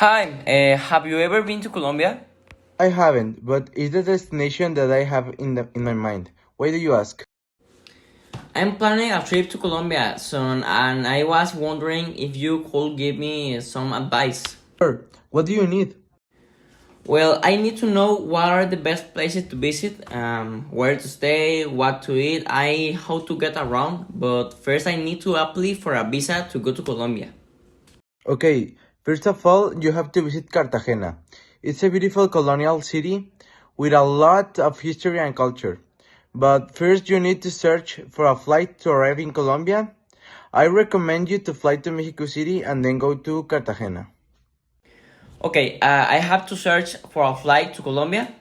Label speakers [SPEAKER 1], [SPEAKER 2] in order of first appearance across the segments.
[SPEAKER 1] Hi, have you ever been to Colombia?
[SPEAKER 2] I haven't, but it's the destination that I have in my mind. Why do you ask?
[SPEAKER 1] I'm planning a trip to Colombia soon, and I was wondering if you could give me some advice.
[SPEAKER 2] Sure. What do you need?
[SPEAKER 1] Well, I need to know what are the best places to visit, where to stay, what to eat, how to get around. But first, I need to apply for a visa to go to Colombia.
[SPEAKER 2] Okay, first of all, you have to visit Cartagena. It's a beautiful colonial city with a lot of history and culture. But first, you need to search for a flight to arrive in Colombia. I recommend you to fly to Mexico City and then go to Cartagena.
[SPEAKER 1] Okay, I have to search for a flight to Colombia.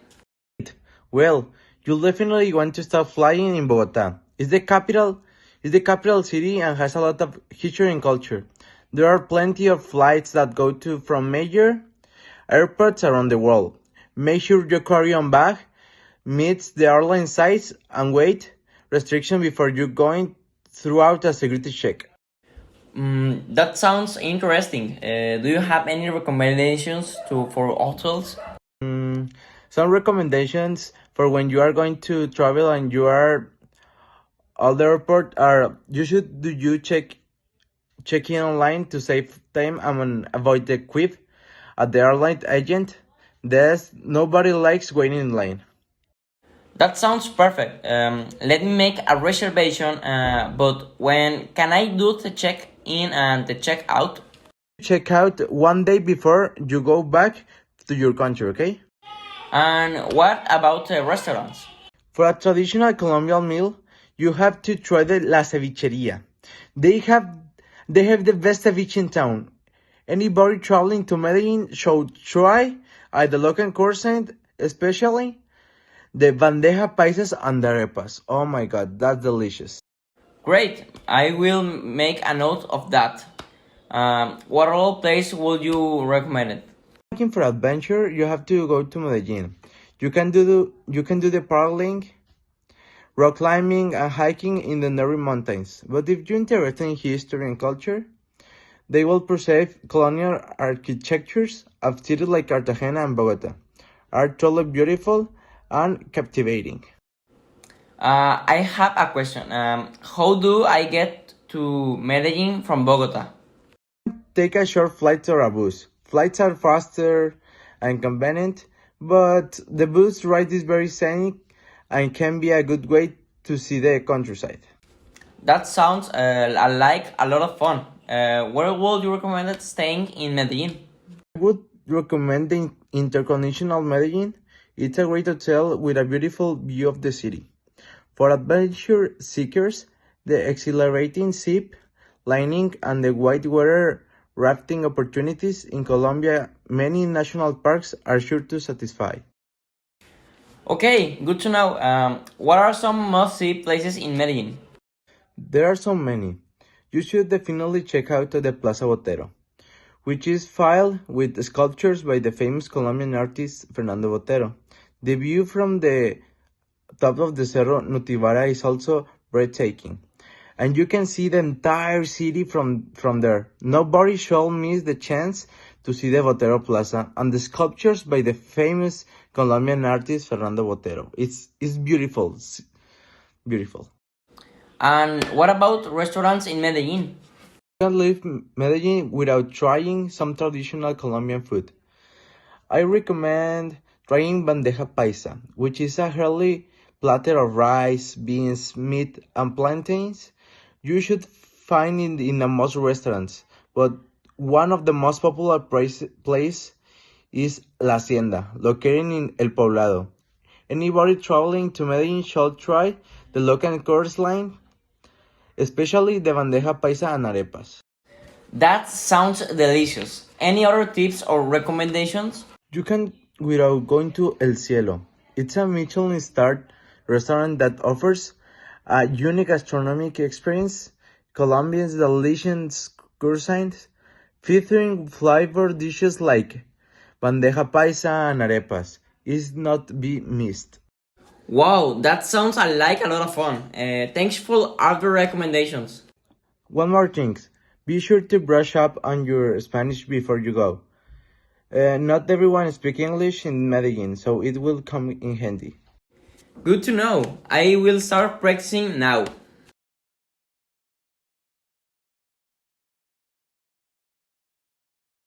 [SPEAKER 2] Well, you'll definitely want to start flying in Bogota. It's the capital city and has a lot of history and culture. There are plenty of flights that go to from major airports around the world. Make sure your carry-on bag meets the airline size and weight restriction before you going throughout a security check.
[SPEAKER 1] That sounds interesting. Do you have any recommendations for hotels?
[SPEAKER 2] Mm, some recommendations for when you are going to travel and you are at the airport are you should do you check in online to save time and avoid the queue at the airline agent. There's nobody likes waiting in line.
[SPEAKER 1] That sounds perfect. Let me make a reservation, but when can I do the check in and the check out?
[SPEAKER 2] Check out one day before you go back to your country, okay?
[SPEAKER 1] And what about the restaurants?
[SPEAKER 2] For a traditional Colombian meal, you have to try the La Cevicheria. They have they have the best ceviche in town. Anybody traveling to Medellin should try at the local croissant, especially the bandeja paisas and the arepas. Oh my god, that's delicious.
[SPEAKER 1] Great, I will make a note of that. What all place would you recommend it?
[SPEAKER 2] Looking for adventure, you have to go to Medellin. You can do the paralleling, rock climbing, and hiking in the Neri Mountains. But if you're interested in history and culture, they will preserve colonial architectures of cities like Cartagena and Bogota. Are truly beautiful and captivating.
[SPEAKER 1] I have a question. How do I get to Medellin from Bogota?
[SPEAKER 2] Take a short flight or a bus. Flights are faster and convenient, but the bus ride is very scenic and can be a good way to see the countryside.
[SPEAKER 1] That sounds like a lot of fun. Where would you recommend it staying in Medellin?
[SPEAKER 2] I would recommend the Intercontinental Medellin. It's a great hotel with a beautiful view of the city. For adventure seekers, the exhilarating zip lining and the whitewater rafting opportunities in Colombia, many national parks are sure to satisfy.
[SPEAKER 1] Okay, good to know. What are some must-see places in Medellin?
[SPEAKER 2] There are so many. You should definitely check out the Plaza Botero, which is filled with sculptures by the famous Colombian artist Fernando Botero. The view from the top of the Cerro Nutibara is also breathtaking, and you can see the entire city from there. Nobody should miss the chance to see the Botero Plaza and the sculptures by the famous Colombian artist Fernando Botero. It's beautiful, beautiful.
[SPEAKER 1] And what about restaurants in Medellin?
[SPEAKER 2] Can't leave Medellin without trying some traditional Colombian food. I recommend trying bandeja paisa, which is a hearty platter of rice, beans, meat, and plantains. You should find it in the most restaurants, but one of the most popular place is La Hacienda, located in El Poblado. Anybody traveling to Medellin should try the local coastline, especially the bandeja paisa and arepas.
[SPEAKER 1] That sounds delicious. Any other tips or recommendations?
[SPEAKER 2] You can without going to El Cielo. It's a Michelin-starred restaurant that offers a unique gastronomic experience. Colombia's delicious cuisines featuring flavored dishes like bandeja paisa and arepas is not be missed.
[SPEAKER 1] Wow, that sounds like a lot of fun. Thanks for other recommendations.
[SPEAKER 2] One more thing, be sure to brush up on your Spanish before you go. Not everyone speaks English in Medellin, so it will come in handy.
[SPEAKER 1] Good to know. I will start practicing now.